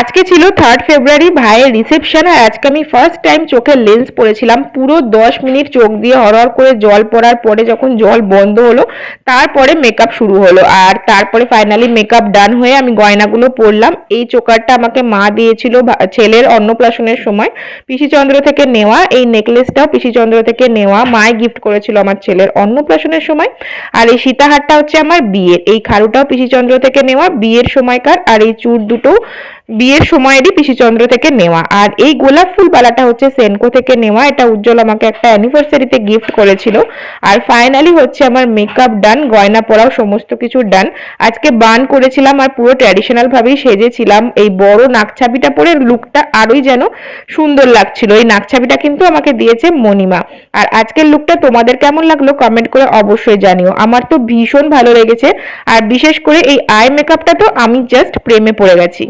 আজকে ছিল 3rd ফেব্রুয়ারি, ভাইয়ের রিসেপশন। আর আজকে আমি ফার্স্ট টাইম চোখে লেন্স পরেছিলাম। পুরো 10 মিনিট চোখ দিয়ে হরহর করে জল পড়ার পরে যখন জল বন্ধ হলো তারপরে মেকআপ শুরু হলো। আর তারপরে ফাইনালি মেকআপ ডান হয়ে আমি গয়নাগুলো পরলাম। এই চোকারটা আমাকে মা দিয়েছিল ছেলের অন্নপ্রাশনের সময়, পিসিচন্দ্র থেকে নেওয়া। এই নেকলেসটাও পিসিচন্দ্র থেকে নেওয়া, মাই গিফট করেছিল আমার ছেলের অন্নপ্রাশনের সময়। আর এই সীতাহারটা হচ্ছে আমার বিয়ের, এই খারুটাও পিসিচন্দ্র থেকে নেওয়া বিয়ের সময়কার। আর এই চূড় দুটো বিয়ের সময়েরই পিসিচন্দ্র থেকে নেওয়া। আর এই গোলাপ ফুল বালাটা হচ্ছে সেনকো থেকে নেওয়া, এটা উজ্জ্বল আমাকে একটা অ্যানিভার্সারিতে গিফট করেছিল। আর ফাইনালি হচ্ছে আমার মেকআপ ডান, গয়না পরাও সমস্ত কিছু ডান। আজকে বান করেছিলাম আর পুরো ট্র্যাডিশনাল ভাবেই সেজেছিলাম। এই বড় নাকছাবিটা পরে লুকটা আরোই যেন সুন্দর লাগছিল। এই নাকছাবিটা কিন্তু আমাকে দিয়েছে মণিমা। আর আজকের লুকটা তোমাদের কেমন লাগলো কমেন্ট করে অবশ্যই জানিও। আমার তো ভীষণ ভালো লেগেছে। আর বিশেষ করে এই আই মেকআপটা তো আমি জাস্ট প্রেমে পড়ে গেছি।